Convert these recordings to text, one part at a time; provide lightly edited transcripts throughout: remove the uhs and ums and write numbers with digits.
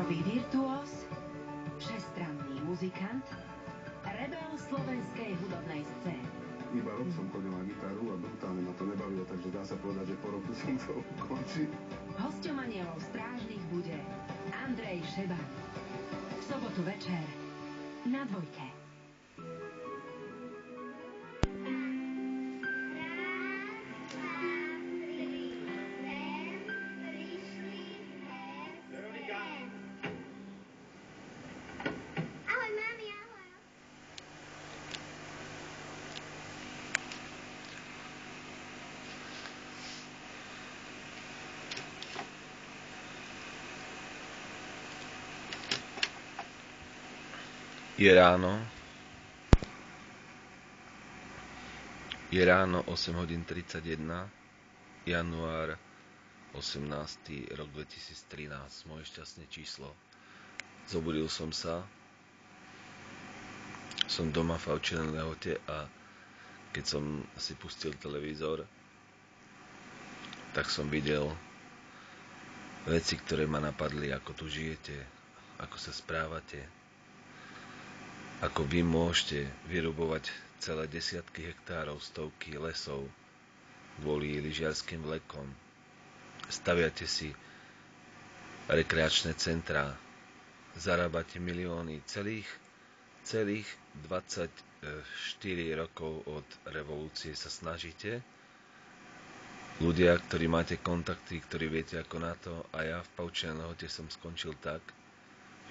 Jazzový virtuós, všestranný muzikant, rebel slovenskej hudobnej scény. Iba rok som chodil na gitaru a brutálne ma to nebavilo, takže dá sa povedať, že po roku som to ukončil. Hosťom Anielov strážnych bude Andrej Šeban. V sobotu večer na Dvojke. Je ráno 8 hodín 31, január 18. rok 2013, moje šťastné číslo. Zobudil som sa, som doma v Avčenej Lehote a keď som si pustil televízor, tak som videl veci, ktoré ma napadli, ako tu žijete, ako sa správate, ako vy môžete vyrubovať celé desiatky hektárov, stovky lesov kvôli lyžiarským vlekom. Staviate si rekreačné centrá, zarábate milióny. Celých 24 rokov od revolúcie sa snažíte. Ľudia, ktorí máte kontakty, ktorí viete ako na to, a ja v Paučenej Lehote som skončil tak,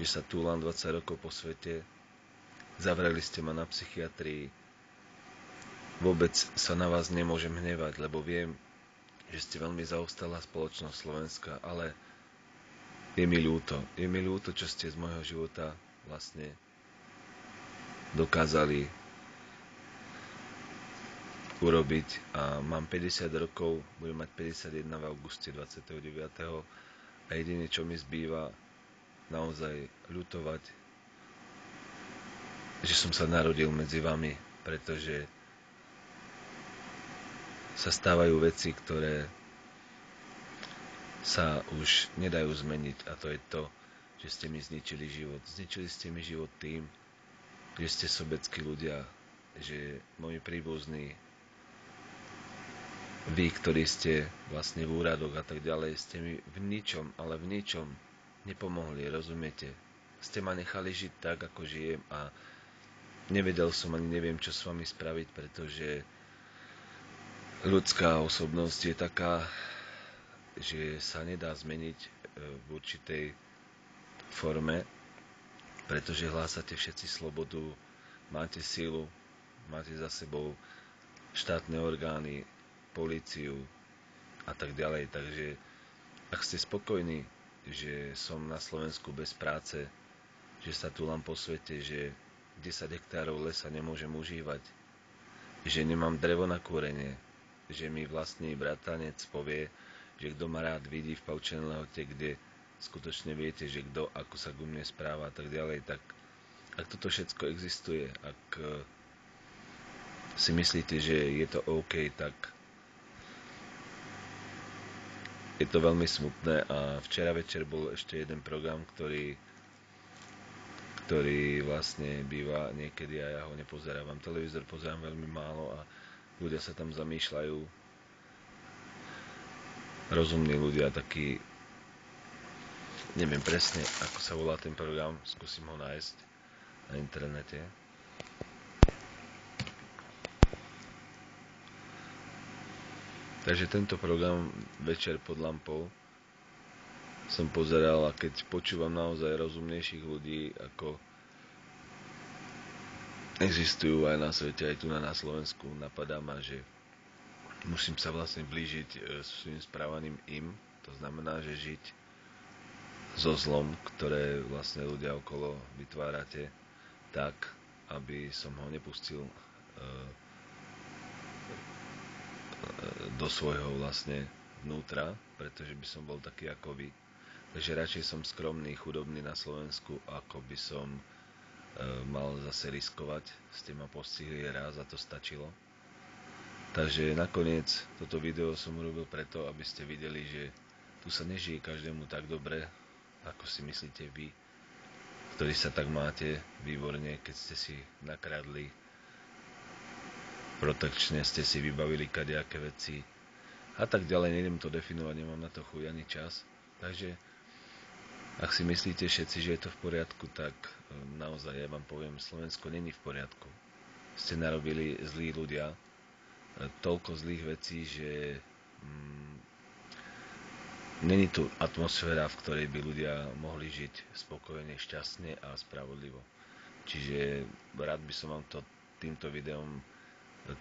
že sa túlam 20 rokov po svete. Zavreli ste ma na psychiatrii. Vôbec sa na vás nemôžem hnevať, lebo viem, že ste veľmi zaostalá spoločnosť Slovenska, ale je mi ľúto. Je mi ľúto, čo ste z môjho života vlastne dokázali urobiť. A mám 50 rokov, budem mať 51 v auguste 29. A jediné, čo mi zbýva, naozaj ľutovať, že som sa narodil medzi vami, pretože sa stávajú veci, ktoré sa už nedajú zmeniť, a to je to, že ste mi zničili život. Zničili ste mi život tým, že ste sobeckí ľudia, že moji príbuzní, vy, ktorí ste vlastne v úradoch a tak ďalej, ste mi v ničom, ale v ničom nepomohli, rozumiete? Ste ma nechali žiť tak, ako žijem, a nevedel som ani neviem, čo s vami spraviť, pretože ľudská osobnosť je taká, že sa nedá zmeniť v určitej forme, pretože hlásate všetci slobodu, máte silu, máte za sebou štátne orgány, políciu a tak ďalej. Takže ak ste spokojní, že som na Slovensku bez práce, že sa túlam po svete, že 10 hektárov lesa nemôžem užívať, že nemám drevo na kúrenie, že mi vlastný bratanec povie, že kto ma rád vidí v Paučenej Lehote, kde skutočne viete, že kto ako sa ku mne správa a tak ďalej, tak ak toto všetko existuje, ak si myslíte, že je to OK, tak je to veľmi smutné. A včera večer bol ešte jeden program, ktorý vlastne býva niekedy, a ja ho nepozerávam. Televízor pozerám veľmi málo a ľudia sa tam zamýšľajú. Rozumní ľudia, takí, neviem presne, ako sa volá ten program, skúsim ho nájsť na internete. Takže tento program Večer pod lampou som pozeral, a keď počúvam naozaj rozumnejších ľudí, ako existujú aj na svete, aj tu na Slovensku, napadá ma, že musím sa vlastne blížiť svojím správaním im. To znamená, že žiť so zlom, ktoré vlastne ľudia okolo vytvárate, tak, aby som ho nepustil do svojho vlastne vnútra, pretože by som bol taký ako vy. Takže radšej som skromný, chudobný na Slovensku, ako by som mal zase riskovať. Ste ma postihli raz a to stačilo. Takže nakoniec toto video som urobil preto, aby ste videli, že tu sa nežije každému tak dobre, ako si myslíte vy, ktorí sa tak máte výborne, keď ste si nakradli, protekčne ste si vybavili kadejaké veci a tak ďalej, nejdem to definovať, nemám na to chuť ani čas. Takže ak si myslíte všetci, že je to v poriadku, tak naozaj ja vám poviem, Slovensko není v poriadku. Ste narobili zlí ľudia, toľko zlých vecí, že není tu atmosféra, v ktorej by ľudia mohli žiť spokojne, šťastne a spravodlivo. Čiže rád by som vám to týmto videom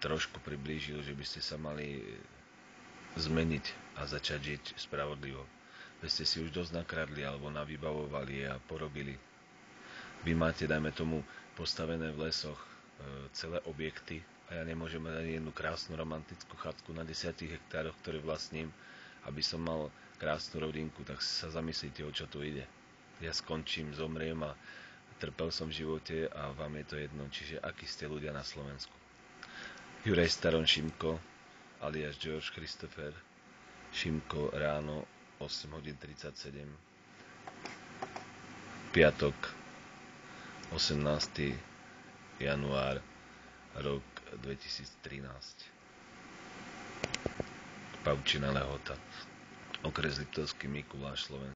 trošku priblížil, že by ste sa mali zmeniť a začať žiť spravodlivo. Veď ste si už dosť nakradli alebo navybavovali a porobili. Vy máte, dajme tomu, postavené v lesoch celé objekty a ja nemôžem mať ani jednu krásnu romantickú chatku na 10 hektároch, ktoré vlastním, aby som mal krásnu rodinku, tak sa zamyslíte, o čo tu ide. Ja skončím, zomriem a trpel som v živote a vám je to jedno. Čiže akí ste ľudia na Slovensku? Juraj Staroň Šimko, alias George Christopher Šimko, ráno 8:37, piatok 18. január rok 2013. Pavčina Lehota, okres Liptovský Mikuláš, Slovensko.